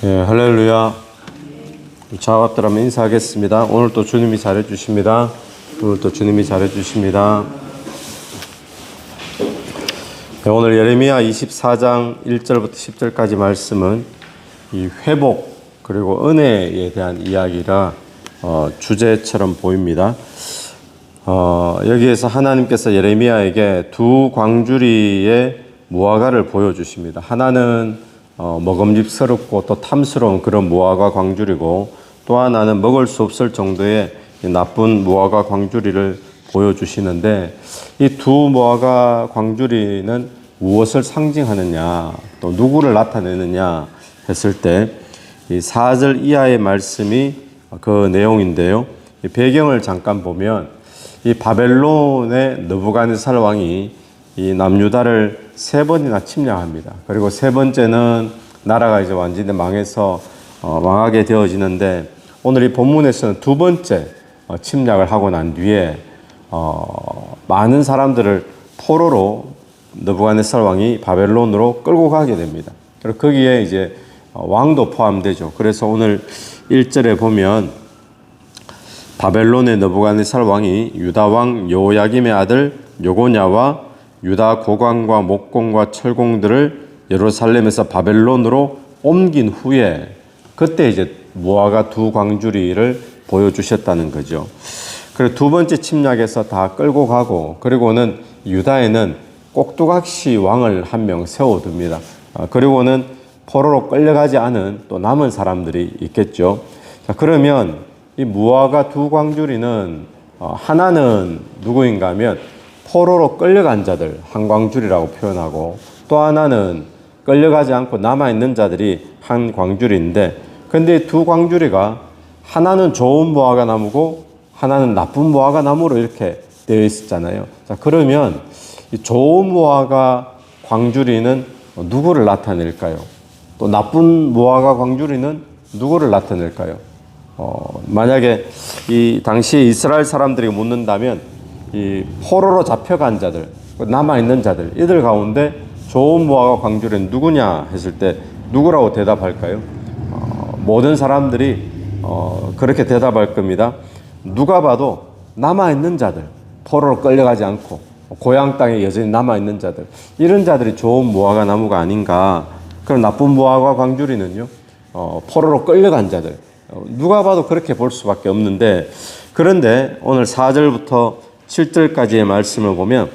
예, 할렐루야. 좌합들 인사하겠습니다. 오늘 또 주님이 잘해주십니다. 네, 오늘 예레미야 24장 1절부터 10절까지 말씀은 이 회복 그리고 은혜에 대한 이야기가 주제처럼 보입니다. 여기에서 하나님께서 예레미야에게 두 광주리의 무화과를 보여주십니다. 하나는 먹음직스럽고 또 탐스러운 그런 무화과 광주리고, 또 하나는 먹을 수 없을 정도의 나쁜 무화과 광주리를 보여주시는데, 이 두 무화과 광주리는 무엇을 상징하느냐, 또 누구를 나타내느냐 했을 때 이 4절 이하의 말씀이 그 내용인데요. 이 배경을 잠깐 보면 이 바벨론의 느부갓네살 왕이 이 남유다를 3번이나 침략합니다. 그리고 3번째는 나라가 이제 완전히 망해서 망하게 되어지는데, 오늘 이 본문에서는 2번째 침략을 하고 난 뒤에 많은 사람들을 포로로 느부갓네살 왕이 바벨론으로 끌고 가게 됩니다. 그리고 거기에 이제 왕도 포함되죠. 그래서 오늘 1절에 보면 바벨론의 느부갓네살 왕이 유다 왕 여호야김의 아들 여고냐와 유다 고관과 목공과 철공들을 예루살렘에서 바벨론으로 옮긴 후에, 그때 이제 무화과 두 광주리를 보여주셨다는 거죠. 그리고 두 번째 침략에서 다 끌고 가고, 그리고는 유다에는 꼭두각시 왕을 한 명 세워둡니다. 그리고는 포로로 끌려가지 않은 또 남은 사람들이 있겠죠. 자, 그러면 이 무화과 두 광주리는 하나는 누구인가 하면 포로로 끌려간 자들, 한 광주리라고 표현하고, 또 하나는 끌려가지 않고 남아있는 자들이 한 광주리인데, 근데 두 광주리가 하나는 좋은 무화과 나무고 하나는 나쁜 무화과 나무로 이렇게 되어 있었잖아요. 자, 그러면 이 좋은 무화과 광주리는 누구를 나타낼까요? 또 나쁜 무화과 광주리는 누구를 나타낼까요? 만약에 이 당시에 이스라엘 사람들이 묻는다면 이 포로로 잡혀간 자들, 남아있는 자들, 이들 가운데 좋은 무화과 광주리는 누구냐 했을 때 누구라고 대답할까요? 모든 사람들이 그렇게 대답할 겁니다. 누가 봐도 남아있는 자들, 포로로 끌려가지 않고 고향 땅에 여전히 남아있는 자들, 이런 자들이 좋은 무화과 나무가 아닌가. 그럼 나쁜 무화과 광주리는요, 포로로 끌려간 자들, 누가 봐도 그렇게 볼 수밖에 없는데, 그런데 오늘 4절부터 7절까지의 말씀을 보면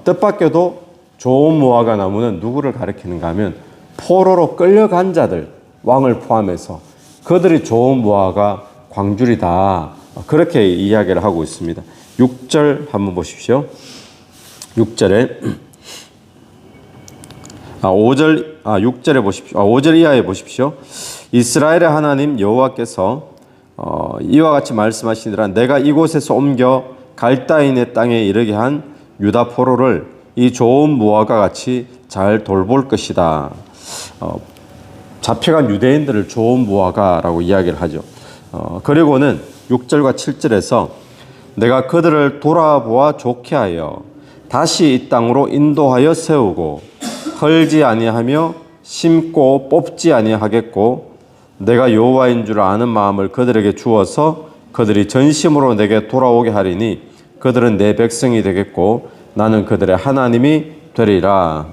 뜻밖에도 좋은 무화과 나무는 누구를 가리키는가 하면 포로로 끌려간 자들, 왕을 포함해서 그들이 좋은 무화과 광주리다, 그렇게 이야기를 하고 있습니다. 6절 한번 보십시오. 6절에 6절에 보십시오. 5절 이하에 보십시오. 이스라엘의 하나님 여호와께서 이와 같이 말씀하시니라. 내가 이곳에서 옮겨 갈다인의 땅에 이르게 한 유다 포로를 이 좋은 무화과 같이 잘 돌볼 것이다. 잡혀간 유대인들을 좋은 무화과라고 이야기를 하죠. 그리고는 6절과 7절에서 내가 그들을 돌아보아 좋게 하여 다시 이 땅으로 인도하여 세우고 헐지 아니하며 심고 뽑지 아니하겠고, 내가 여호와인 줄 아는 마음을 그들에게 주어서 그들이 전심으로 내게 돌아오게 하리니 그들은 내 백성이 되겠고 나는 그들의 하나님이 되리라.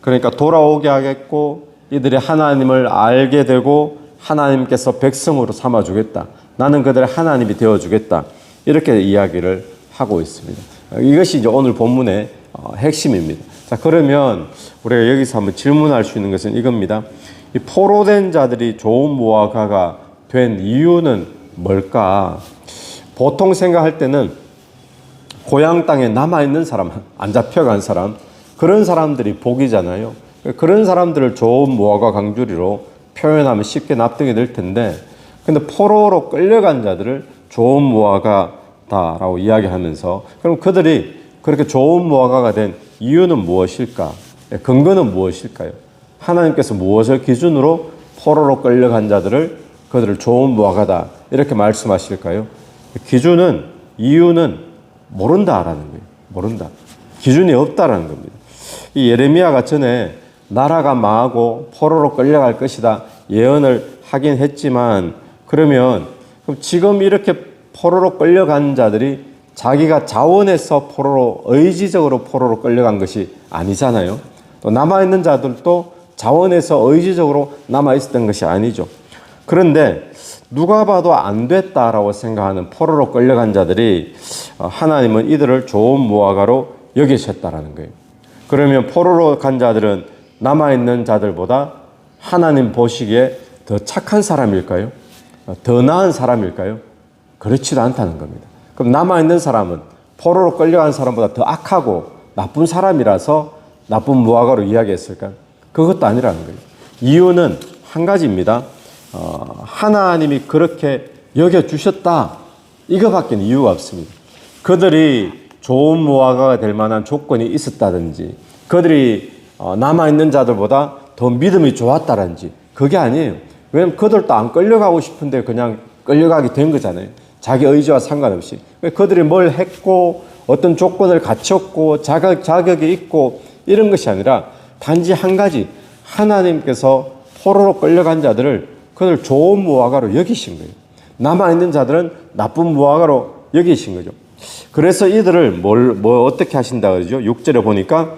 그러니까 돌아오게 하겠고, 이들이 하나님을 알게 되고 하나님께서 백성으로 삼아주겠다, 나는 그들의 하나님이 되어주겠다, 이렇게 이야기를 하고 있습니다. 이것이 이제 오늘 본문의 핵심입니다. 자, 그러면 우리가 여기서 한번 질문할 수 있는 것은 이겁니다. 이 포로된 자들이 좋은 무화과가 된 이유는 뭘까? 보통 생각할 때는 고향 땅에 남아있는 사람, 안 잡혀간 사람, 그런 사람들이 복이잖아요. 그런 사람들을 좋은 무화과 광주리로 표현하면 쉽게 납득이 될 텐데, 근데 포로로 끌려간 자들을 좋은 무화과다라고 이야기하면서, 그럼 그들이 그렇게 좋은 무화과가 된 이유는 무엇일까? 근거는 무엇일까요? 하나님께서 무엇을 기준으로 포로로 끌려간 자들을 그들을 좋은 무화과다 이렇게 말씀하실까요? 기준은, 이유는 모른다라는 거예요. 모른다. 기준이 없다라는 겁니다. 이 예레미야가 전에 나라가 망하고 포로로 끌려갈 것이다 예언을 하긴 했지만, 그러면 그럼 지금 이렇게 포로로 끌려간 자들이 자기가 자원해서 포로로, 의지적으로 포로로 끌려간 것이 아니잖아요. 또 남아있는 자들도 자원해서 의지적으로 남아있었던 것이 아니죠. 그런데 누가 봐도 안 됐다라고 생각하는 포로로 끌려간 자들이 하나님은 이들을 좋은 무화과로 여기셨다라는 거예요. 그러면 포로로 간 자들은 남아있는 자들보다 하나님 보시기에 더 착한 사람일까요? 더 나은 사람일까요? 그렇지도 않다는 겁니다. 그럼 남아있는 사람은 포로로 끌려간 사람보다 더 악하고 나쁜 사람이라서 나쁜 무화과로 이야기했을까요? 그것도 아니라는 거예요. 이유는 한 가지입니다. 하나님이 그렇게 여겨주셨다, 이거밖에 이유가 없습니다. 그들이 좋은 무화과가 될 만한 조건이 있었다든지, 그들이 남아있는 자들보다 더 믿음이 좋았다든지, 그게 아니에요. 왜냐하면 그들도 안 끌려가고 싶은데 그냥 끌려가게 된 거잖아요. 자기 의지와 상관없이. 그들이 뭘 했고 어떤 조건을 갖췄고 자격이 있고 이런 것이 아니라 단지 한 가지, 하나님께서 포로로 끌려간 자들을 그들 좋은 무화과로 여기신 거예요. 남아있는 자들은 나쁜 무화과로 여기신 거죠. 그래서 이들을 어떻게 하신다 그러죠? 6절에 보니까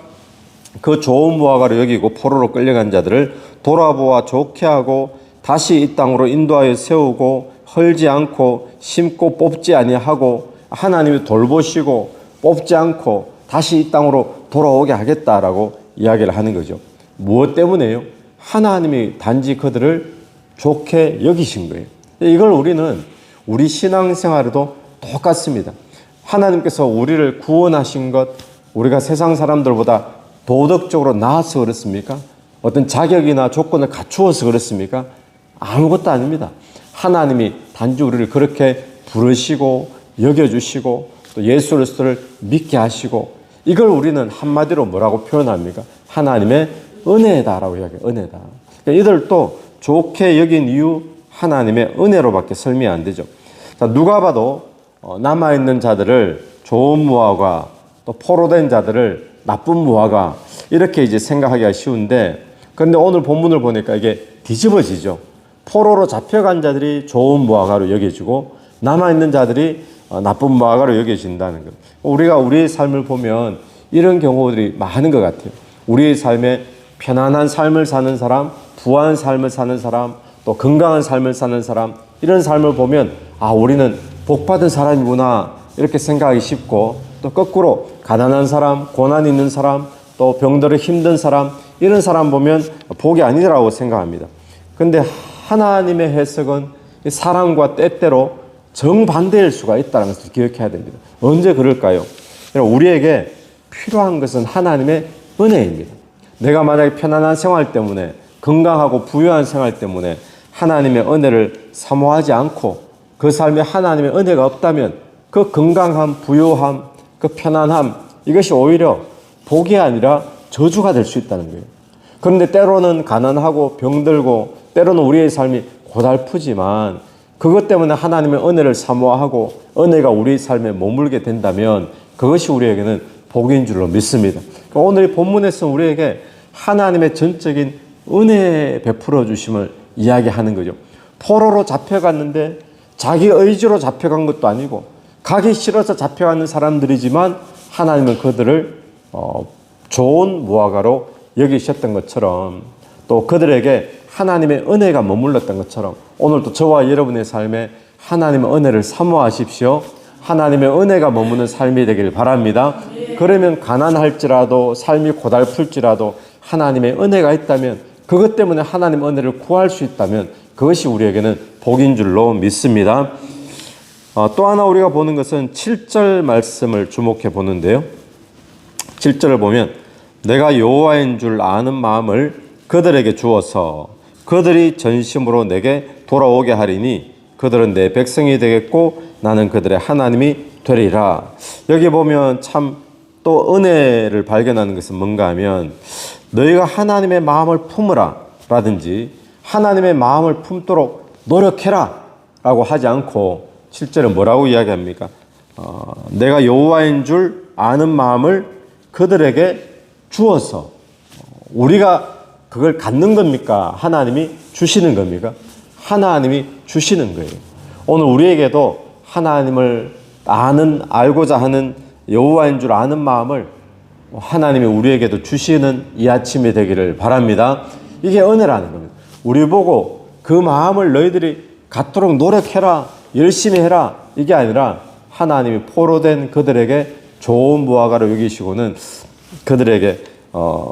그 좋은 무화과로 여기고 포로로 끌려간 자들을 돌아보아 좋게 하고 다시 이 땅으로 인도하여 세우고 헐지 않고 심고 뽑지 아니하고 하나님이 돌보시고 뽑지 않고 다시 이 땅으로 돌아오게 하겠다라고 이야기를 하는 거죠. 무엇 때문에요? 하나님이 단지 그들을 좋게 여기신 거예요. 이걸 우리는 우리 신앙생활에도 똑같습니다. 하나님께서 우리를 구원하신 것, 우리가 세상 사람들보다 도덕적으로 나아서 그렇습니까? 어떤 자격이나 조건을 갖추어서 그렇습니까? 아무것도 아닙니다. 하나님이 단지 우리를 그렇게 부르시고 여겨주시고 또 예수 그리스도를 믿게 하시고, 이걸 우리는 한마디로 뭐라고 표현합니까? 하나님의 은혜다라고 이야기해요. 은혜다. 그러니까 이들도 좋게 여긴 이유, 하나님의 은혜로밖에 설명이 안 되죠. 자, 누가 봐도 남아있는 자들을 좋은 무화과, 또 포로된 자들을 나쁜 무화과, 이렇게 이제 생각하기가 쉬운데, 그런데 오늘 본문을 보니까 이게 뒤집어지죠. 포로로 잡혀간 자들이 좋은 무화과로 여겨지고 남아있는 자들이 나쁜 무화과로 여겨진다는 것. 우리가 우리의 삶을 보면 이런 경우들이 많은 것 같아요. 우리의 삶에 편안한 삶을 사는 사람, 부한 삶을 사는 사람, 또 건강한 삶을 사는 사람, 이런 삶을 보면 우리는 복받은 사람이구나 이렇게 생각하기 쉽고, 또 거꾸로 가난한 사람, 고난 있는 사람, 또 병들어 힘든 사람, 이런 사람 보면 복이 아니라고 생각합니다. 그런데 하나님의 해석은 사람과 때때로 정반대일 수가 있다는 것을 기억해야 됩니다. 언제 그럴까요? 우리에게 필요한 것은 하나님의 은혜입니다. 내가 만약에 편안한 생활 때문에, 건강하고 부유한 생활 때문에 하나님의 은혜를 사모하지 않고 그 삶에 하나님의 은혜가 없다면 그 건강함, 부유함, 그 편안함, 이것이 오히려 복이 아니라 저주가 될 수 있다는 거예요. 그런데 때로는 가난하고 병들고 때로는 우리의 삶이 고달프지만 그것 때문에 하나님의 은혜를 사모하고 은혜가 우리 삶에 머물게 된다면 그것이 우리에게는 복인 줄로 믿습니다. 그러니까 오늘 이 본문에서 우리에게 하나님의 전적인 은혜 베풀어 주심을 이야기하는 거죠. 포로로 잡혀갔는데 자기 의지로 잡혀간 것도 아니고 가기 싫어서 잡혀가는 사람들이지만 하나님은 그들을 좋은 무화과로 여기셨던 것처럼, 또 그들에게 하나님의 은혜가 머물렀던 것처럼 오늘도 저와 여러분의 삶에 하나님의 은혜를 사모하십시오. 하나님의 은혜가 머무는 삶이 되길 바랍니다. 그러면 가난할지라도 삶이 고달플지라도 하나님의 은혜가 있다면, 그것 때문에 하나님의 은혜를 구할 수 있다면 그것이 우리에게는 복인 줄로 믿습니다. 또 하나 우리가 보는 것은 7절 말씀을 주목해 보는데요. 7절을 보면 내가 여호와인 줄 아는 마음을 그들에게 주어서 그들이 전심으로 내게 돌아오게 하리니 그들은 내 백성이 되겠고 나는 그들의 하나님이 되리라. 여기 보면 참 또 은혜를 발견하는 것은 뭔가 하면 너희가 하나님의 마음을 품으라 라든지 하나님의 마음을 품도록 노력해라 라고 하지 않고 7절은 뭐라고 이야기합니까? 내가 여호와인 줄 아는 마음을 그들에게 주어서, 우리가 그걸 갖는 겁니까? 하나님이 주시는 겁니까? 하나님이 주시는 거예요. 오늘 우리에게도 하나님을 알고자 하는 여호와인 줄 아는 마음을 하나님이 우리에게도 주시는 이 아침이 되기를 바랍니다. 이게 은혜라는 겁니다. 우리 보고 그 마음을 너희들이 갖도록 노력해라, 열심히 해라, 이게 아니라 하나님이 포로된 그들에게 좋은 무화과를 여기시고는 그들에게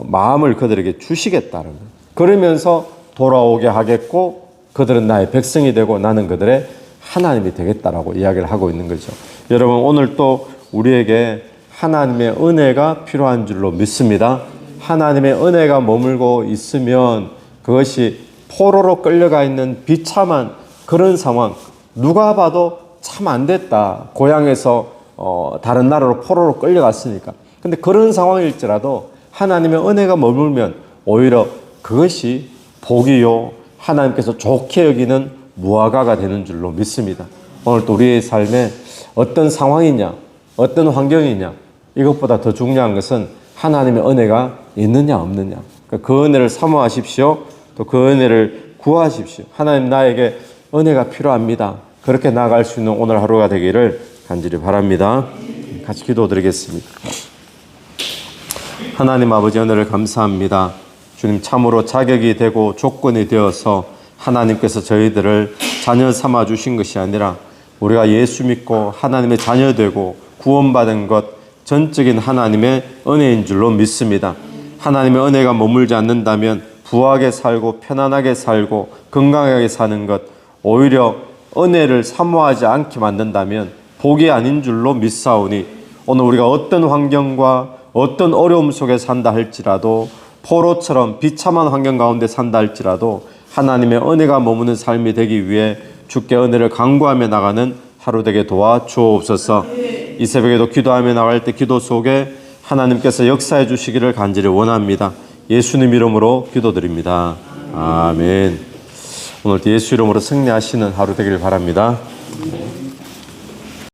마음을 그들에게 주시겠다는 거예요. 그러면서 돌아오게 하겠고 그들은 나의 백성이 되고 나는 그들의 하나님이 되겠다라고 이야기를 하고 있는 거죠. 여러분, 오늘 또 우리에게 하나님의 은혜가 필요한 줄로 믿습니다. 하나님의 은혜가 머물고 있으면 그것이 포로로 끌려가 있는 비참한 그런 상황, 누가 봐도 참 안 됐다. 고향에서 다른 나라로 포로로 끌려갔으니까. 근데 그런 상황일지라도 하나님의 은혜가 머물면 오히려 그것이 복이요, 하나님께서 좋게 여기는 무화과가 되는 줄로 믿습니다. 오늘 또 우리의 삶에 어떤 상황이냐, 어떤 환경이냐, 이것보다 더 중요한 것은 하나님의 은혜가 있느냐 없느냐. 그 은혜를 사모하십시오. 또 그 은혜를 구하십시오. 하나님, 나에게 은혜가 필요합니다. 그렇게 나아갈 수 있는 오늘 하루가 되기를 간절히 바랍니다. 같이 기도드리겠습니다. 하나님 아버지, 은혜를 감사합니다. 주님, 참으로 자격이 되고 조건이 되어서 하나님께서 저희들을 자녀 삼아 주신 것이 아니라 우리가 예수 믿고 하나님의 자녀 되고 구원받은 것, 전적인 하나님의 은혜인 줄로 믿습니다. 하나님의 은혜가 머물지 않는다면 부하게 살고 편안하게 살고 건강하게 사는 것, 오히려 은혜를 사모하지 않게 만든다면 복이 아닌 줄로 믿사오니 오늘 우리가 어떤 환경과 어떤 어려움 속에 산다 할지라도, 포로처럼 비참한 환경 가운데 산다 할지라도 하나님의 은혜가 머무는 삶이 되기 위해 주께 은혜를 간구하며 나가는 하루 되게 도와주옵소서. 이 새벽에도 기도하며 나갈 때 기도 속에 하나님께서 역사해 주시기를 간절히 원합니다. 예수님 이름으로 기도드립니다. 아멘. 오늘도 예수 이름으로 승리하시는 하루 되기를 바랍니다.